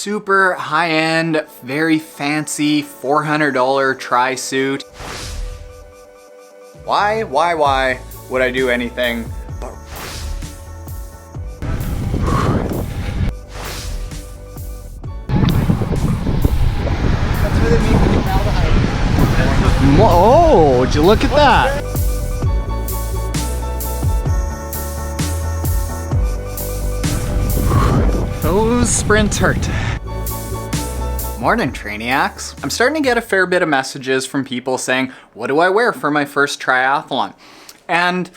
super high-end, very fancy $400 Trysuit. Why would I do anything but... That's what it means when you formaldehyde. Oh, would you look at that? Those sprints hurt. Morning, Trainiacs. I'm starting to get a fair bit of messages from people saying, what do I wear for my first triathlon? And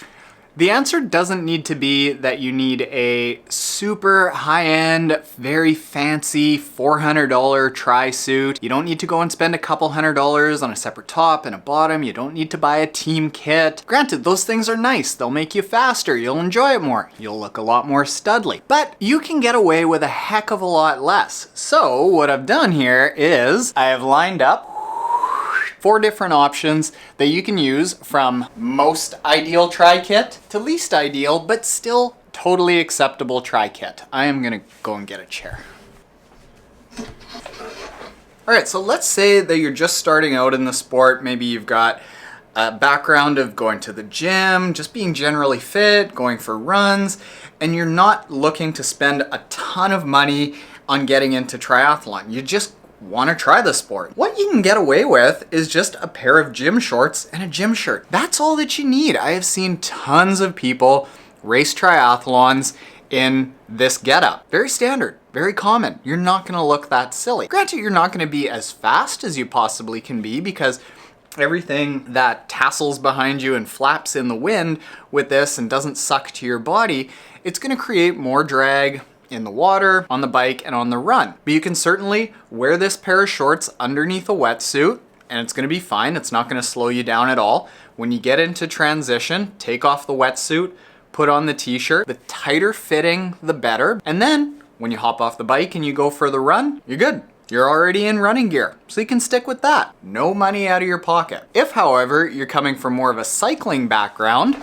the answer doesn't need to be that you need a super high-end, very fancy $400 Trysuit. You don't need to go and spend a couple $100s on a separate top and a bottom. You don't need to buy a team kit. Granted, those things are nice. They'll make you faster. You'll enjoy it more. You'll look a lot more studly. But you can get away with a heck of a lot less. So what I've done here is I have lined up 4 different options that you can use, from most ideal tri-kit to least ideal, but still totally acceptable tri-kit. I am gonna go and get a chair. All right, so let's say that you're just starting out in the sport. Maybe you've got a background of going to the gym, just being generally fit, going for runs, and you're not looking to spend a ton of money on getting into triathlon. You just want to try the sport. What you can get away with is just a pair of gym shorts and a gym shirt. That's all that you need. I have seen tons of people race triathlons in this getup. Very standard, very common. You're not going to look that silly. Granted, you're not going to be as fast as you possibly can be, because everything that tassels behind you and flaps in the wind with this and doesn't suck to your body, it's going to create more drag in the water, on the bike, and on the run. But you can certainly wear this pair of shorts underneath a wetsuit, and it's gonna be fine. It's not gonna slow you down at all. When you get into transition, take off the wetsuit, put on the t-shirt. The tighter fitting, the better. And then, when you hop off the bike and you go for the run, you're good. You're already in running gear, so you can stick with that. No money out of your pocket. If, however, you're coming from more of a cycling background,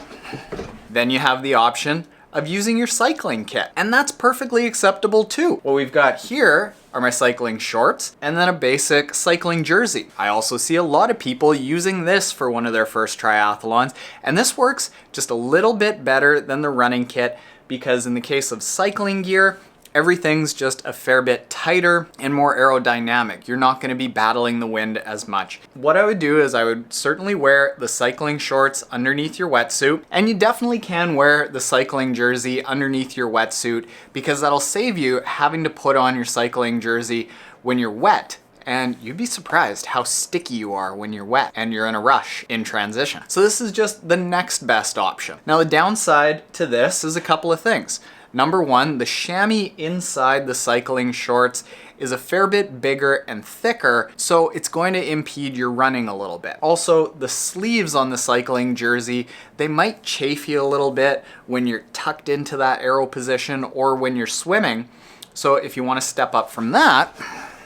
then you have the option of using your cycling kit. And that's perfectly acceptable too. What we've got here are my cycling shorts and then a basic cycling jersey. I also see a lot of people using this for one of their first triathlons, and this works just a little bit better than the running kit, because in the case of cycling gear, everything's just a fair bit tighter and more aerodynamic. You're not going to be battling the wind as much. What I would do is I would certainly wear the cycling shorts underneath your wetsuit, and you definitely can wear the cycling jersey underneath your wetsuit, because that'll save you having to put on your cycling jersey when you're wet. And you'd be surprised how sticky you are when you're wet and you're in a rush in transition. So this is just the next best option. Now, the downside to this is a couple of things. Number one, the chamois inside the cycling shorts is a fair bit bigger and thicker, so it's going to impede your running a little bit. Also, the sleeves on the cycling jersey, they might chafe you a little bit when you're tucked into that aero position or when you're swimming. So if you want to step up from that,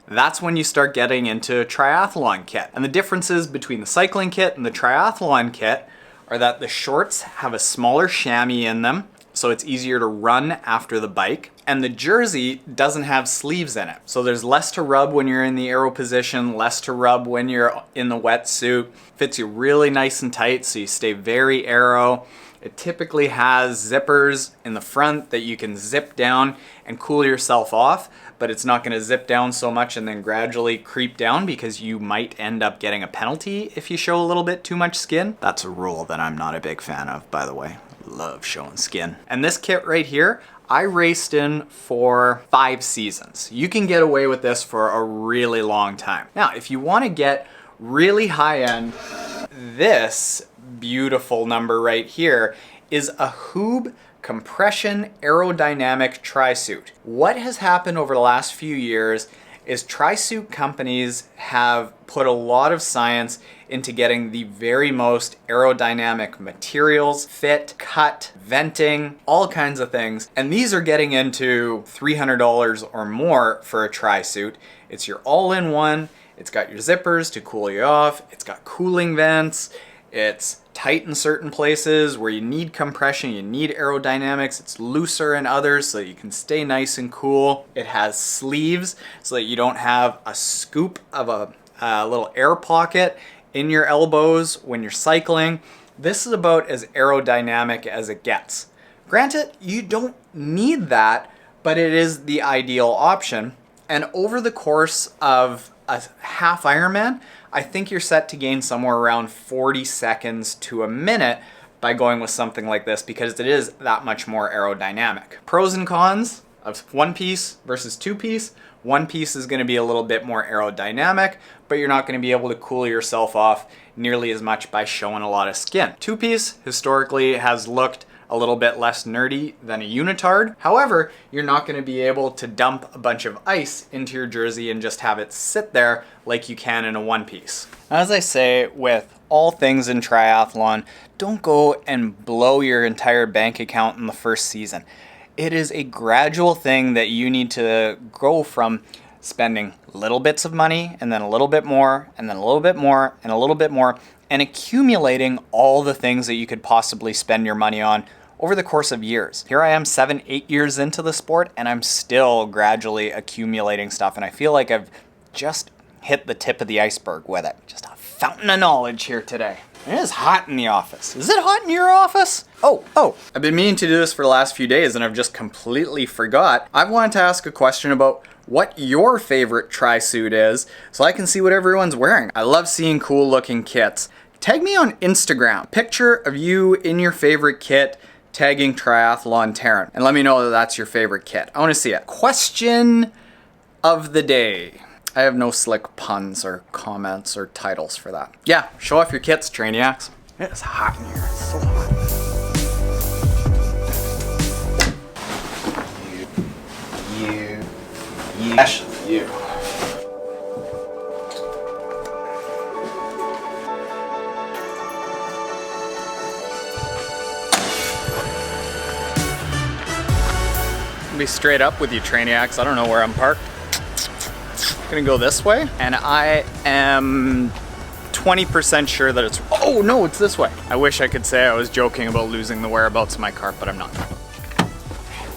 that's when you start getting into a triathlon kit. And the differences between the cycling kit and the triathlon kit are that the shorts have a smaller chamois in them, so it's easier to run after the bike. And the jersey doesn't have sleeves in it. So there's less to rub when you're in the aero position, less to rub when you're in the wetsuit. Fits you really nice and tight, so you stay very aero. It typically has zippers in the front that you can zip down and cool yourself off, but it's not going to zip down so much and then gradually creep down, because you might end up getting a penalty if you show a little bit too much skin. That's a rule that I'm not a big fan of, by the way. Love showing skin. And this kit right here, I raced in for 5 seasons. You can get away with this for a really long time. Now, if you want to get really high end, this beautiful number right here is a Hoob compression aerodynamic Trysuit. What has happened over the last few years is Trysuit companies have put a lot of science into getting the very most aerodynamic materials, fit, cut, venting, all kinds of things. And these are getting into $300 or more for a Trysuit. It's your all-in-one. It's got your zippers to cool you off. It's got cooling vents. It's tight in certain places where you need compression, you need aerodynamics. It's looser in others so that you can stay nice and cool. It has sleeves so that you don't have a scoop of a little air pocket in your elbows when you're cycling. This is about as aerodynamic as it gets. Granted, you don't need that, but it is the ideal option. And over the course of a half Ironman, I think you're set to gain somewhere around 40 seconds to a minute by going with something like this because it is that much more aerodynamic. Pros and cons of one piece versus two piece. One piece is going to be a little bit more aerodynamic, but you're not going to be able to cool yourself off nearly as much by showing a lot of skin. Two piece historically has looked a little bit less nerdy than a unitard. However, you're not going to be able to dump a bunch of ice into your jersey and just have it sit there like you can in a one piece. As I say with all things in triathlon, don't go and blow your entire bank account in the first season. It is a gradual thing that you need to go from spending little bits of money and then a little bit more and then a little bit more and a little bit more and accumulating all the things that you could possibly spend your money on over the course of years. Here I am 7-8 years into the sport and I'm still gradually accumulating stuff and I feel like I've just hit the tip of the iceberg with it. Just a fountain of knowledge here today. It is hot in the office. Is it hot in your office? Oh, I've been meaning to do this for the last few days and I've just completely forgot. I wanted to ask a question about what your favorite Trysuit is so I can see what everyone's wearing. I love seeing cool looking kits. Tag me on Instagram. Picture of you in your favorite kit tagging Triathlon Taren and let me know that that's your favorite kit. I want to see it. Question of the day. I have no slick puns or comments or titles for that. Yeah, show off your kits, Trainiacs. It's hot in here. It's so hot. You. Especially you. Be straight up with you, Trainiacs. I don't know where I'm parked. Gonna go this way, and I am 20% sure that it's, oh no, it's this way. I wish I could say I was joking about losing the whereabouts of my car, but I'm not.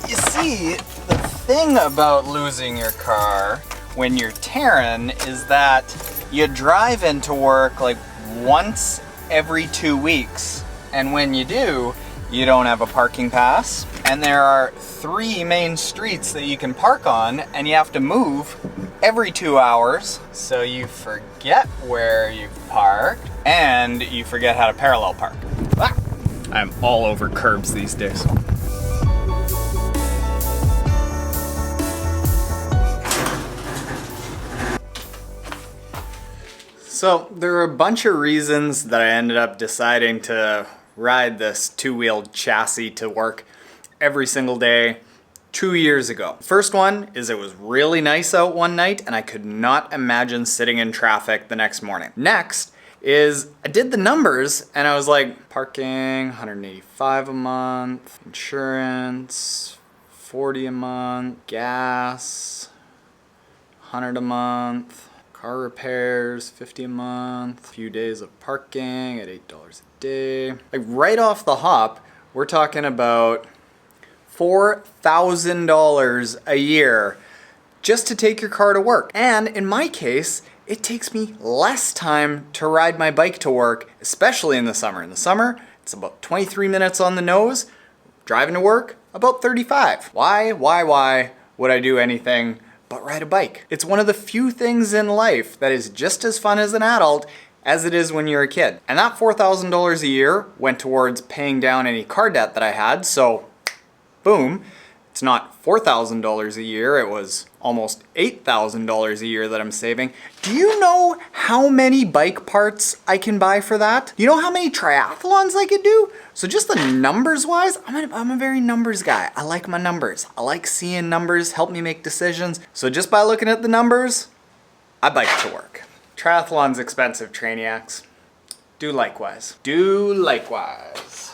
You see, the thing about losing your car when you're Taren is that you drive into work like once every 2 weeks, and when you do, you don't have a parking pass, and there are 3 main streets that you can park on, and you have to move every 2 hours, so you forget where you parked, and you forget how to parallel park. Ah, I'm all over curbs these days. So there are a bunch of reasons that I ended up deciding to ride this two-wheeled chassis to work every single day 2 years ago. First one is it was really nice out one night and I could not imagine sitting in traffic the next morning. Next is I did the numbers and I was like, parking, $185 a month, insurance, $40 a month, gas, $100 a month, car repairs, $50 a month, a few days of parking at $8 a day. Like right off the hop, we're talking about $4,000 a year just to take your car to work. And in my case, it takes me less time to ride my bike to work, especially in the summer. In the summer, it's about 23 minutes on the nose. Driving to work, about 35. Why would I do anything but ride a bike? It's one of the few things in life that is just as fun as an adult as it is when you're a kid. And that $4,000 a year went towards paying down any car debt that I had, so boom, it's not $4,000 a year, it was almost $8,000 a year that I'm saving. Do you know how many bike parts I can buy for that? Do you know how many triathlons I could do? So just the numbers wise, I'm a very numbers guy. I like my numbers. I like seeing numbers help me make decisions. So just by looking at the numbers, I bike to work. Triathlon's expensive, Trainiacs. Do likewise. Do likewise.